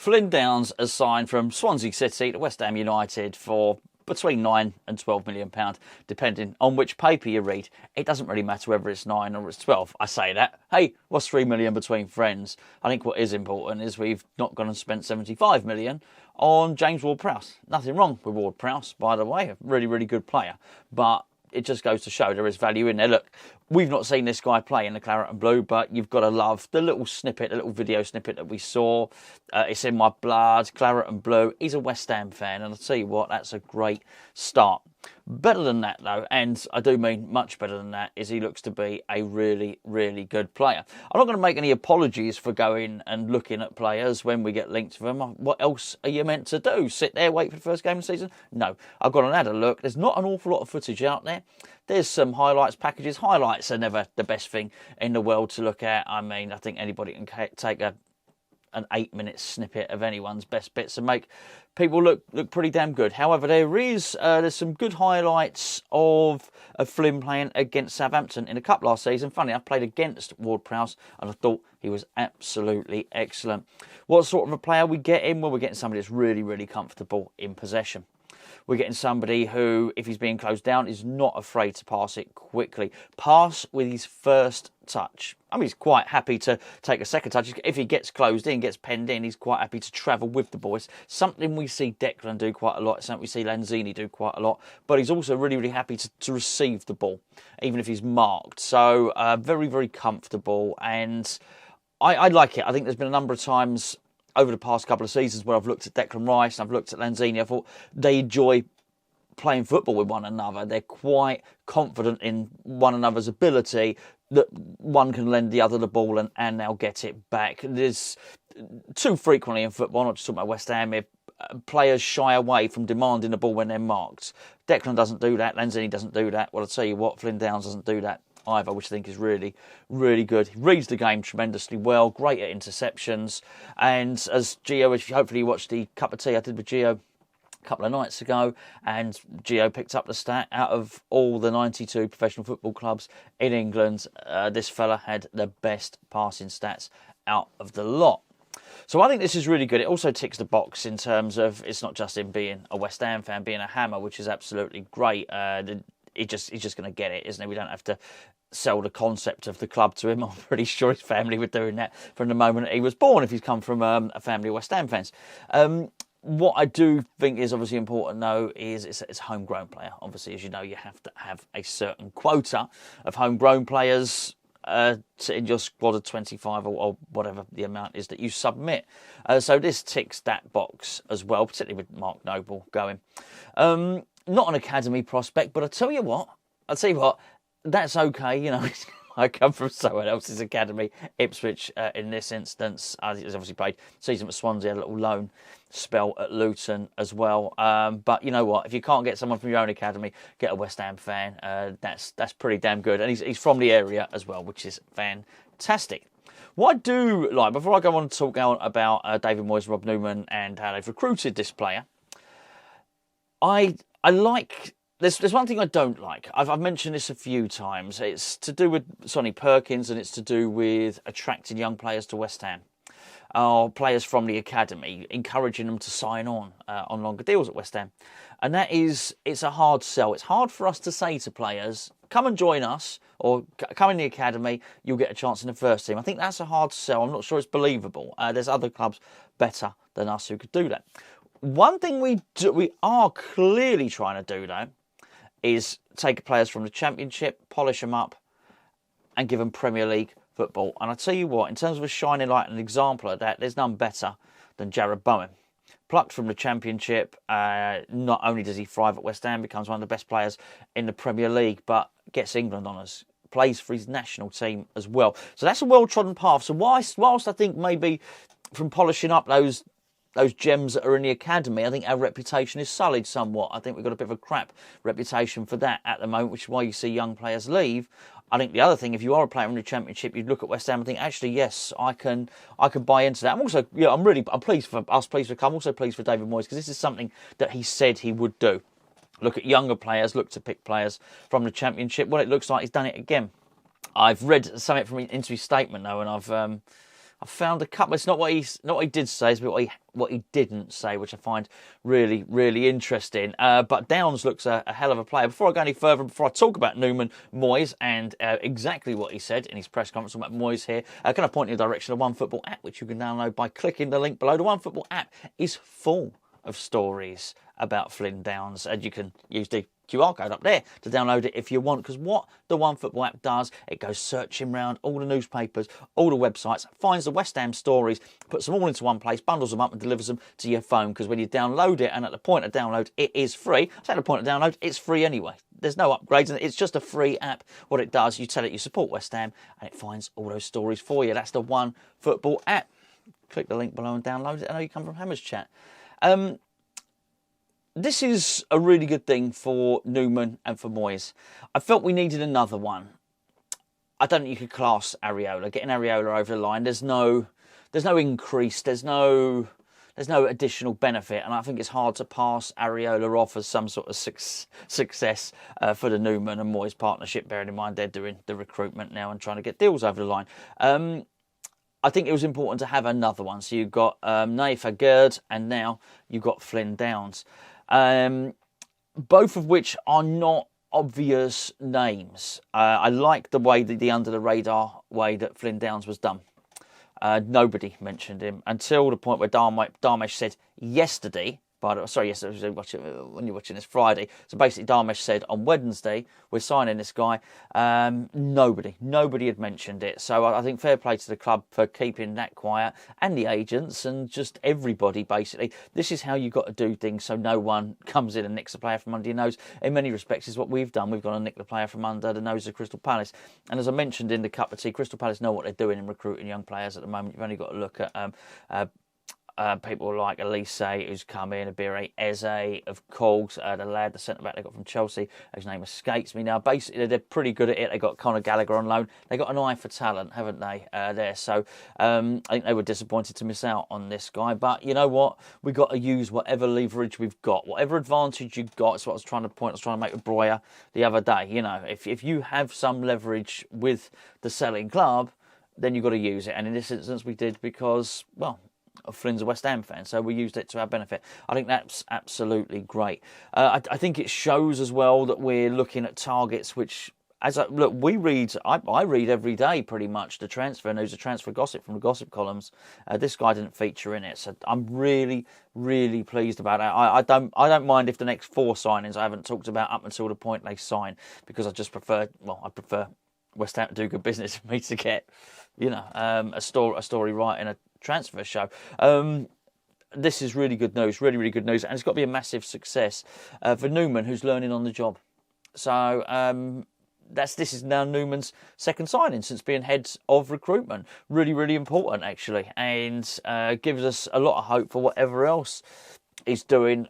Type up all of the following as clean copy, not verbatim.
Flynn Downes has signed from Swansea City to West Ham United for between £9 and £12 million, depending on which paper you read. It doesn't really matter whether it's 9 or it's 12. I say that. Hey, what's £3 million between friends? I think what is important is we've not gone and spent £75 million on James Ward-Prowse. Nothing wrong with Ward-Prowse, by the way. A really, really good player. But it just goes to show there is value in there. Look, we've not seen this guy play in the claret and blue, but you've got to love the little snippet, the little video snippet that we saw. It's in my blood, claret and blue. He's a West Ham fan, and I'll tell you what, that's a great start. Better than that, though, and I do mean much better than that, is he looks to be a really, really good player. I'm not going to make any apologies for going and looking at players when we get linked to them. What else are you meant to do? Sit there, wait for the first game of the season? No, I've gone and had a look. There's not an awful lot of footage out there. There's some highlights packages. Highlights are never the best thing in the world to look at. I mean, I think anybody can take an 8-minute snippet of anyone's best bits and make people look pretty damn good. However, there's some good highlights of Flynn playing against Southampton in a cup last season. Funny, I played against Ward-Prowse and I thought he was absolutely excellent. What sort of a player we get in? Well, we're getting somebody that's really, really comfortable in possession. We're getting somebody who, if he's being closed down, is not afraid to pass it quickly. Pass with his first touch. I mean, he's quite happy to take a second touch. If he gets closed in, gets penned in, he's quite happy to travel with the boys. Something we see Declan do quite a lot. Something we see Lanzini do quite a lot. But he's also really, really happy to receive the ball, even if he's marked. So, very, very comfortable. And I like it. I think there's been a number of times over the past couple of seasons where I've looked at Declan Rice and I've looked at Lanzini, I thought they enjoy playing football with one another. They're quite confident in one another's ability that one can lend the other the ball and they'll get it back. There's too frequently in football, not just talking about West Ham, players shy away from demanding the ball when they're marked. Declan doesn't do that. Lanzini doesn't do that. Well, I'll tell you what, Flynn Downes doesn't do that either, which I think is really, really good. He reads the game tremendously well, great at interceptions. And as Gio, hopefully you watched the cup of tea I did with Gio a couple of nights ago, and Gio picked up the stat, out of all the 92 professional football clubs in England, this fella had the best passing stats out of the lot. So I think this is really good. It also ticks the box in terms of it's not just him being a West Ham fan, being a Hammer, which is absolutely great. He's just going to get it, isn't he? We don't have to sell the concept of the club to him. I'm pretty sure his family were doing that from the moment he was born, if he's come from a family of West Ham fans. What I do think is obviously important, though, is it's a homegrown player. Obviously, as you know, you have to have a certain quota of homegrown players in your squad of 25 or whatever the amount is that you submit. So this ticks that box as well, particularly with Mark Noble going. Not an academy prospect, but I'll tell you what, that's okay, you know. I come from someone else's academy, Ipswich in this instance. He's obviously played season at Swansea, had a little loan spell at Luton as well. But you know what? If you can't get someone from your own academy, get a West Ham fan. That's pretty damn good. And he's from the area as well, which is fantastic. What I do like, before I go on to talk about David Moyes, Rob Newman and how they've recruited this player, I like... There's one thing I don't like. I've mentioned this a few times. It's to do with Sonny Perkins and it's to do with attracting young players to West Ham. Or players from the academy, encouraging them to sign on longer deals at West Ham. And it's a hard sell. It's hard for us to say to players, come and join us or come in the academy, you'll get a chance in the first team. I think that's a hard sell. I'm not sure it's believable. There's other clubs better than us who could do that. One thing we are clearly trying to do, though, is take players from the Championship, polish them up, and give them Premier League football. And I tell you what, in terms of a shining light and an example of that, there's none better than Jarrod Bowen. Plucked from the Championship, not only does he thrive at West Ham, becomes one of the best players in the Premier League, but gets England honours, plays for his national team as well. So that's a well-trodden path. So whilst I think maybe from polishing up those gems that are in the academy, I think our reputation is sullied somewhat. I think we've got a bit of a crap reputation for that at the moment, which is why you see young players leave. I think the other thing, if you are a player in the Championship, you'd look at West Ham and think, actually, yes, I can buy into that. I'm also, I'm pleased for us, I'm also pleased for David Moyes, because this is something that he said he would do. Look at younger players, look to pick players from the Championship. Well, it looks like he's done it again. I've read something from into his statement, though, and I found a couple. It's not what he did say, it's what he didn't say, which I find really, really interesting. But Downes looks a hell of a player. Before I go any further, before I talk about Newman, Moyes, and exactly what he said in his press conference about Moyes here, can I point in the direction of OneFootball app, which you can download by clicking the link below. The OneFootball app is full of stories about Flynn Downes, and you can use the QR code up there to download it if you want, because what the OneFootball app does, it goes searching around all the newspapers, all the websites, finds the West Ham stories, puts them all into one place, bundles them up and delivers them to your phone, because when you download it, and at the point of download it is free, so at the point of download it's free anyway. There's no upgrades, and it's just a free app. What it does, you tell it you support West Ham and it finds all those stories for you. That's the OneFootball app. Click the link below and download it. I know you come from Hammers Chat. This is a really good thing for Newman and for Moyes. I felt we needed another one. I don't think you could class Areola. Getting Areola over the line, there's no increase, there's no additional benefit, and I think it's hard to pass Areola off as some sort of success for the Newman and Moyes partnership, bearing in mind they're doing the recruitment now and trying to get deals over the line. I think it was important to have another one. So you've got Naif Agerd, and now you've got Flynn Downes. Both of which are not obvious names. I like the way the under the radar way that Flynn Downes was done. Nobody mentioned him until the point where Dharmesh said yesterday. Yesterday, when you're watching this Friday. So basically, Dharmesh said on Wednesday, we're signing this guy. Nobody had mentioned it. So I think fair play to the club for keeping that quiet, and the agents, and just everybody, basically. This is how you've got to do things so no one comes in and nicks a player from under your nose. In many respects, is what we've done. We've gone and nicked the player from under the nose of Crystal Palace. And as I mentioned in the Cup of Tea, Crystal Palace know what they're doing in recruiting young players at the moment. You've only got to look at people like Elise, who's come in, Abire Eze, of course, the lad, the centre-back they got from Chelsea, whose name escapes me now. Basically, they're pretty good at it. They got Conor Gallagher on loan. They got an eye for talent, haven't they, there? So I think they were disappointed to miss out on this guy. But you know what? We've got to use whatever leverage we've got, whatever advantage you've got. That's what I was trying to make with Breuer the other day. You know, if you have some leverage with the selling club, then you've got to use it. And in this instance, we did because, well, Flynn's a West Ham fan, so we used it to our benefit. I think that's absolutely great. I think it shows as well that we're looking at targets which, we read, I read every day pretty much the transfer news, the transfer gossip from the gossip columns. This guy didn't feature in it, so I'm really, really pleased about it. I don't mind if the next 4 signings I haven't talked about up until the point they sign, because I prefer West Ham to do good business for me to get, a story right in a transfer show. This is really good news, really, really good news, and it's got to be a massive success for Newman, who's learning on the job. So this is now Newman's second signing since being head of recruitment. Really, really important, actually, and gives us a lot of hope for whatever else he's doing.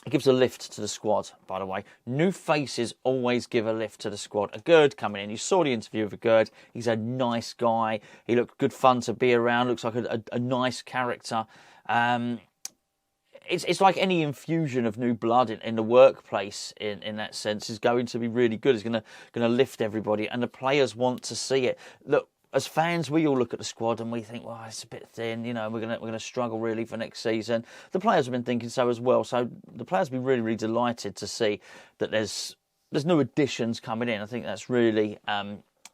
It gives a lift to the squad, by the way. New faces always give a lift to the squad. Agerd coming in. You saw the interview of Agerd. He's a nice guy. He looked good fun to be around. Looks like a nice character. It's like any infusion of new blood in the workplace in that sense is going to be really good. It's going to lift everybody, and the players want to see it. Look, as fans, we all look at the squad and we think, well, it's a bit thin, we're gonna struggle really for next season. The players have been thinking so as well. So the players will be really, really delighted to see that there's new additions coming in. I think that's really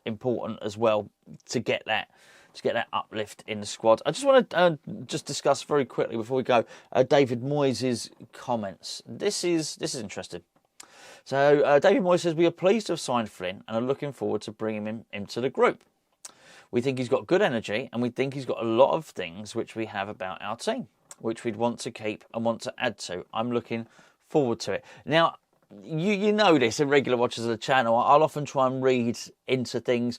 important as well to get that uplift in the squad. I just want to just discuss very quickly before we go David Moyes' comments. This is interesting. So David Moyes says, we are pleased to have signed Flynn and are looking forward to bringing him into the group. We think he's got good energy, and we think he's got a lot of things which we have about our team, which we'd want to keep and want to add to. I'm looking forward to it. Now, you know this, and regular watchers of the channel, I'll often try and read into things.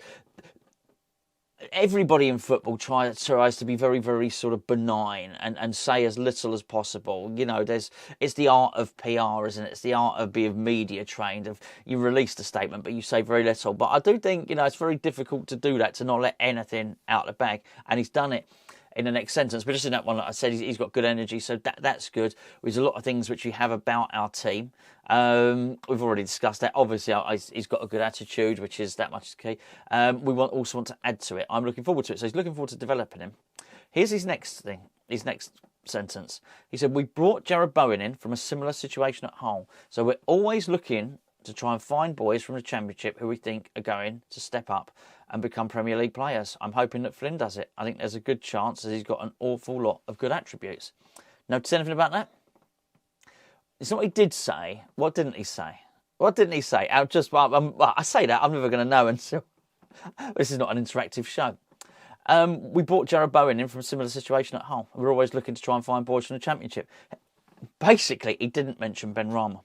Everybody in football tries to be very, very sort of benign and say as little as possible. It's the art of PR, isn't it? It's the art of being media trained. You release the statement, but you say very little. But I do think, it's very difficult to do that, to not let anything out of the bag. And he's done it. in the next sentence. But just in that one, like I said, he's got good energy, so that's good. There's a lot of things which we have about our team. We've already discussed that. Obviously, he's got a good attitude, which is that much key. We also want to add to it. I'm looking forward to it. So he's looking forward to developing him. Here's his next thing. His next sentence. He said, we brought Jarrod Bowen in from a similar situation at Hull. So we're always looking to try and find boys from the Championship who we think are going to step up and become Premier League players. I'm hoping that Flynn does it. I think there's a good chance that he's got an awful lot of good attributes. Notice anything about that? It's not what he did say. What didn't he say? What didn't he say? I say that, I'm never going to know until... This is not an interactive show. We brought Jarrod Bowen in from a similar situation at Hull. We're always looking to try and find boys from the Championship. Basically, he didn't mention Benrahma.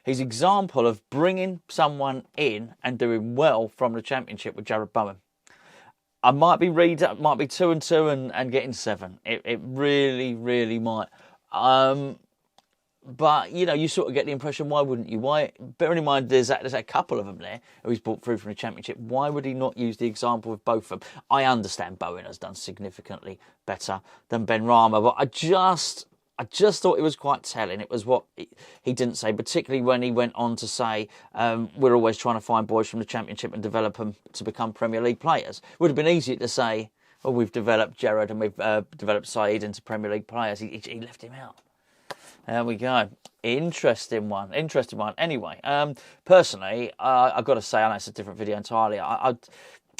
His example of bringing someone in and doing well from the Championship with Jarrod Bowen. I might be 2 and 2 and getting 7. It really, really might. But, you know, you sort of get the impression, why wouldn't you? Why? Bearing in mind, there's a couple of them there who he's brought through from the Championship. Why would he not use the example of both of them? I understand Bowen has done significantly better than Benrahma, but I just thought it was quite telling. It was what he didn't say, particularly when he went on to say, we're always trying to find boys from the Championship and develop them to become Premier League players. It would have been easier to say, well, we've developed Jarrod and we've developed Saeed into Premier League players. He left him out. There we go. Interesting one. Anyway, personally, I've got to say, I know it's a different video entirely. I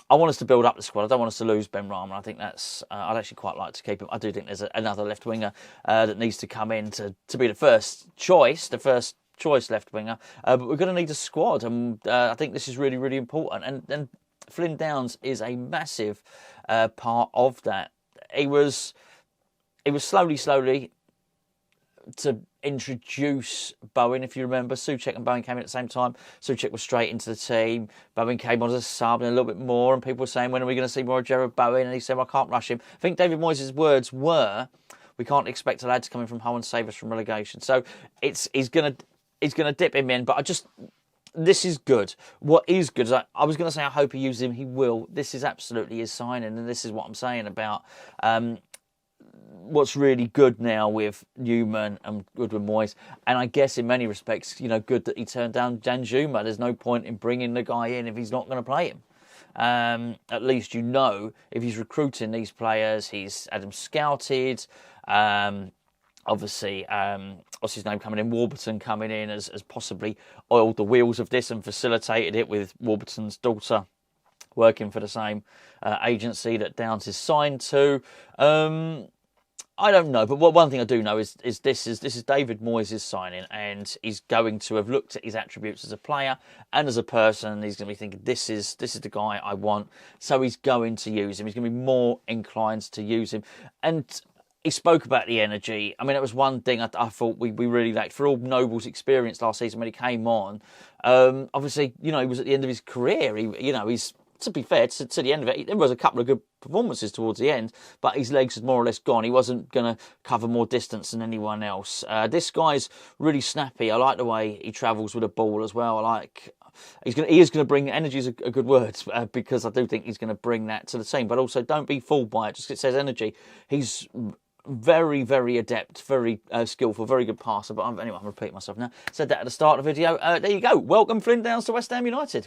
want us to build up the squad. I don't want us to lose Benrahma. I think that's... I'd actually quite like to keep him. I do think there's another left winger that needs to come in to be the first choice left winger. But we're going to need a squad, and I think this is really, really important. And Flynn Downes is a massive part of that. He was slowly to introduce Bowen, if you remember. Souček and Bowen came in at the same time. Souček was straight into the team. Bowen came on as a sub and a little bit more, and people were saying, when are we going to see more of Jarrod Bowen? And he said, well, I can't rush him. I think David Moyes' words were, we can't expect a lad to come in from Hull and save us from relegation. So he's going to dip him in, but this is good. What is good is I was going to say I hope he uses him. He will. This is absolutely his signing, and this is what I'm saying about what's really good now with Newman and good with Moyes. And I guess in many respects, you know, good that he turned down Danjuma. There's no point in bringing the guy in if he's not going to play him. At least, you know, if he's recruiting these players, he's had them scouted. Obviously, what's his name coming in? Warburton coming in has possibly oiled the wheels of this and facilitated it, with Warburton's daughter working for the same agency that Downes is signed to. I don't know, but one thing I do know is this is David Moyes' signing, and he's going to have looked at his attributes as a player and as a person. He's going to be thinking, this is the guy I want. So he's going to use him. He's going to be more inclined to use him. And he spoke about the energy. I mean, it was one thing I thought we really lacked. For all Noble's experience last season when he came on, obviously, you know, he was at the end of his career. He's to be fair, to the end of it, there was a couple of good performances towards the end, but his legs had more or less gone. He wasn't going to cover more distance than anyone else. This guy's really snappy. I like the way he travels with a ball as well. He is going to bring energy, is a good word, because I do think he's going to bring that to the team. But also, don't be fooled by it. Just 'cause it says energy. He's very, very adept, very skillful, very good passer. But anyway, I'm repeating myself now. Said that at the start of the video. There you go. Welcome, Flynn Downes to West Ham United.